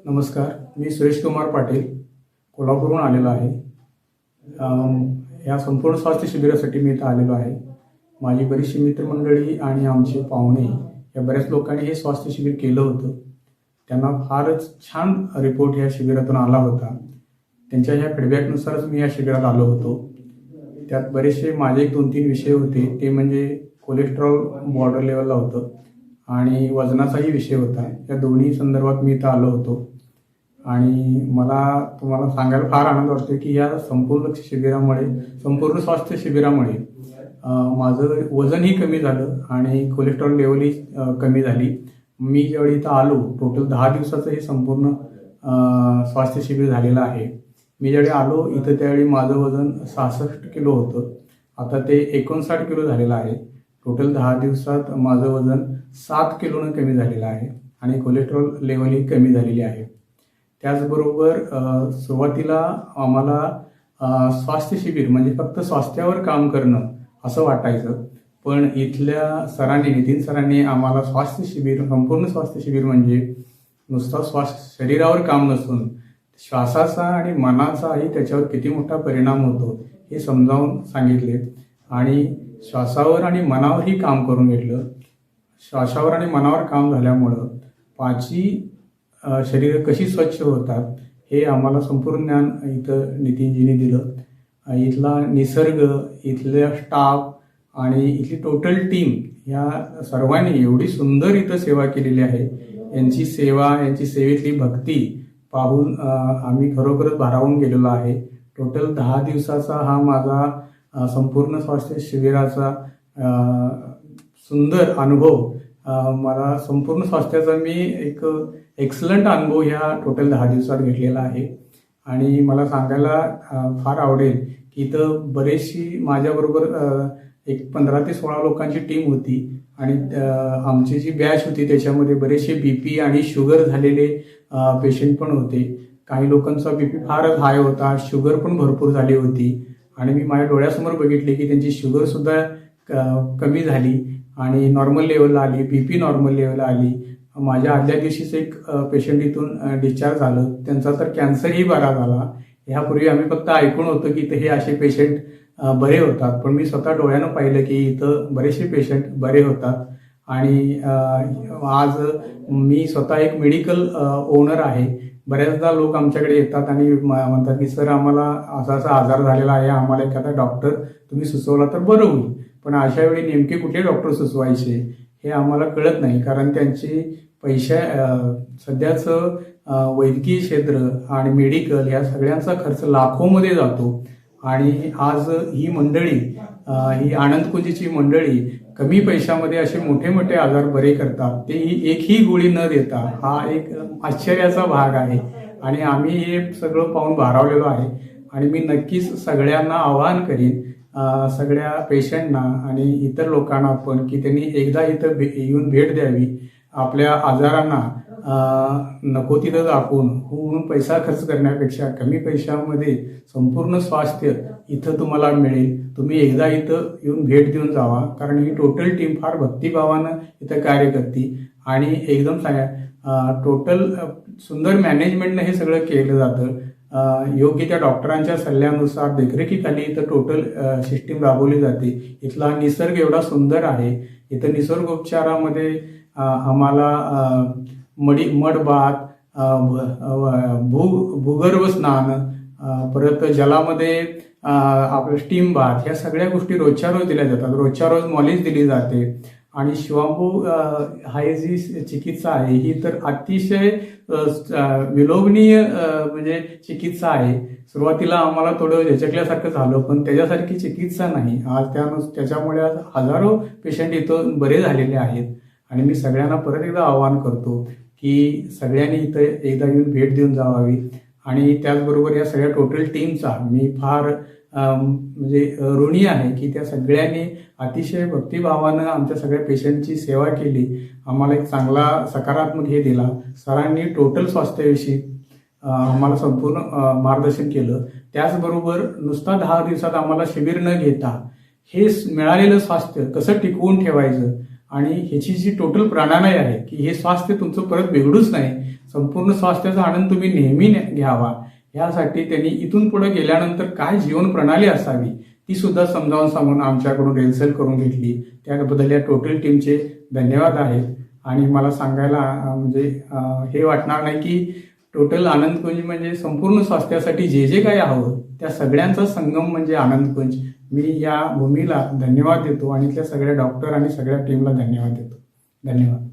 नमस्कार, मी सुरेश कुमार पाटील कोल्हापूरहून आलेलो आहे. या संपूर्ण स्वास्थ्य शिबिरासाठी मी इथं आलेलो आहे. माझी बरीचशी मित्रमंडळी आणि आमचे पाहुणे या बऱ्याच लोकांनी हे स्वास्थ्य शिबिर केलं होतं. त्यांना फारच छान रिपोर्ट या शिबिरातून आला होता. त्यांच्या ह्या फीडबॅकनुसारच मी या शिबिरात आलो होतो. त्यात बरेचसे माझे 1-2-3 विषय होते. ते म्हणजे कोलेस्ट्रॉल बॉर्डर लेवलला होतं आणि वजनाचाही विषय होता. या दोन्ही संदर्भात मी इथं आलो होतो आणि मला तुम्हाला सांगायला फार आनंद वाटतो की या संपूर्ण स्वास्थ्य शिबिरामुळे माझं वजनही कमी झालं आणि कोलेस्ट्रॉल लेवलही कमी झाली. मी ज्यावेळी इथं आलो, टोटल 10 दिवसाचं हे संपूर्ण स्वास्थ्य शिबिर झालेलं आहे. मी ज्यावेळी आलो इथं त्यावेळी माझं वजन 66 किलो होतं. आता ते 59 किलो झालेलं आहे. टोटल 10 दिवसात माझं वजन 7 किलोनं कमी झालेलं आहे आणि कोलेस्ट्रॉल लेवलही कमी झालेली आहे. त्याचबरोबर सुरुवातीला आम्हाला स्वास्थ्य शिबिर म्हणजे फक्त स्वास्थ्यावर काम करणं असं वाटायचं, पण इथल्या सरांनी, नितीन सरांनी आम्हाला संपूर्ण स्वास्थ्य शिबिर म्हणजे नुसता शरीरावर काम नसून श्वासाचा आणि मनाचाही त्याच्यावर किती मोठा परिणाम होतो हे समजावून सांगितले आणि श्वासावर आणि मनावरही काम करून घेतलं. श्वासावर आणि मनावर काम झाल्यामुळं पाची शरीर कशी स्वच्छ होतात हे आम्हाला संपूर्ण ज्ञान इथं नितीनजींनी दिलं. इथला निसर्ग, इथल्या स्टाफ आणि इथली टोटल टीम या सर्वांनी एवढी सुंदर इथं सेवा केलेली आहे. यांची सेवेतली भक्ती पाहून आम्ही खरोखरच भारावून गेलेलो आहे. टोटल 10 दिवसाचा हा माझा संपूर्ण स्वास्थ्य शिबिराचा सुंदर अनुभव. मला संपूर्ण स्वास्थ्याचा मी एक एक्सलंट अनुभव ह्या टोटल 10 दिवसात घेतलेला आहे आणि मला सांगायला फार आवडेल की इथं बरेचशी माझ्याबरोबर एक 15 ते 16 लोकांची टीम होती आणि आमची जी बॅच होती त्याच्यामध्ये बरेचसे BP आणि शुगर झालेले पेशंट पण होते. काही लोकांचा BP फारच हाय होता, शुगर पण भरपूर झाली होती आणि मी माझ्या डोळ्यासमोर बघितले की त्यांची शुगर सुद्धा कमी झाली आणि नॉर्मल लेवलला आली, BP नॉर्मल लेवलला आली. माझ्या आदल्या दिवशीच एक पेशंट इथून डिस्चार्ज झालं. त्यांचा तर कॅन्सरही बरा झाला. ह्यापूर्वी आम्ही फक्त ऐकून होतो की इथं हे असे पेशंट बरे होतात, पण मी स्वतः डोळ्यानं पाहिलं की इथं बरेचसे पेशंट बरे होतात. आणि आज मी स्वतः एक मेडिकल ओनर आहे. बऱ्याचदा लोक आमच्याकडे येतात आणि म्हणतात की सर आम्हाला असा आजार झालेला आहे, आम्हाला एखादा डॉक्टर तुम्ही सुचवला तर बरं होईल. पण अशा वेळी नेमके कुठले डॉक्टर सुचवायचे हे आम्हाला कळत नाही, कारण त्यांची सध्याचं वैद्यकीय क्षेत्र आणि मेडिकल या सगळ्यांचा खर्च लाखोमध्ये जातो. आणि आज ही मंडळी, ही आनंदकुंजीची मंडळी कमी पैशामध्ये असे मोठे मोठे आजार बरे करतात. तेही एकही गोळी न देता. हा एक आश्चर्याचा भाग आहे आणि आम्ही हे सगळं पाहून भारावलेलो आहे. आणि मी नक्कीच सगळ्यांना आवाहन करीन, सगळ्या पेशंटना आणि इतर लोकांना पण, की त्यांनी एकदा इथं येऊन भेट द्यावी. आपल्या आजारांना नको तिथं दाखवून म्हणून पैसा खर्च करण्यापेक्षा कमी पैशामध्ये संपूर्ण स्वास्थ्य इथं तुम्हाला मिळेल. तुम्ही एकदा इथं येऊन भेट देऊन जावा, कारण ही टोटल टीम फार भक्तिभावानं इथं कार्य करते आणि एकदम टोटल सुंदर मॅनेजमेंटनं हे सगळं केलं जातं. योग्य त्या डॉक्टरांच्या सल्ल्यानुसार देखरेखीखाली इथं टोटल सिस्टीम राबवली जाते. इथला निसर्ग एवढा सुंदर आहे. इथं निसर्गोपचारामध्ये आम्हाला मडबाथ, भूगर्भ स्नान, परत जलामध्ये आपलं स्टीम बाथ, ह्या सगळ्या गोष्टी रोजच्या रोज दिल्या जातात. रोजच्या रोज मॉलिश दिली जाते. आणि शिवांबू हा जी चिकित्सा आहे ही तर अतिशय विलोभनीय म्हणजे चिकित्सा आहे. सुरुवातीला आम्हाला थोडं झटकल्यासारखं झालं, पण त्याच्यासारखी चिकित्सा नाही. आज त्याच्यामुळे आज हजारो पेशंट इथं बरे झालेले आहेत. आणि मी सगळ्यांना परत एकदा आवाहन करतो की सगळ्यांनी इथं एकदा येऊन भेट देऊन जावावी. आणि त्याचबरोबर या सगळ्या टोटल टीमचा मी फार म्हणजे ऋणी आहे की त्या सगळ्यांनी अतिशय भक्तिभावानं आमच्या सगळ्या पेशंटची सेवा केली. आम्हाला एक चांगला सकारात्मक हे दिला. सरांनी टोटल स्वास्थ्याविषयी आम्हाला संपूर्ण मार्गदर्शन केलं. त्याचबरोबर नुसता 10 दिवसात आम्हाला शिबिर न घेता हे मिळालेलं स्वास्थ्य कसं टिकवून ठेवायचं आणि ह्याची जी टोटल प्रणाली आहे की हे स्वास्थ्य तुमचं परत बिघडूच नाही, संपूर्ण स्वास्थ्याचा आनंद तुम्ही नेहमी घ्यावा, यासाठी त्यांनी इथून पुढे गेल्यानंतर काय जीवन प्रणाली असावी ती सुद्धा समजावून सांगून आमच्याकडून रेलसेल करून घेतली. त्याबद्दल या टोटल टीमचे धन्यवाद आहेत. आणि मला सांगायला हे वाटणार नाही की टोटल आनंदकुंज म्हणजे संपूर्ण स्वास्थ्यासाठी जे जे काही हवं त्या सगळ्यांचा संगम म्हणजे आनंदकुंज. मी या भूमीला धन्यवाद देतो आणि इथल्या सगळ्या डॉक्टर आणि सगळ्या टीमला धन्यवाद देतो. धन्यवाद.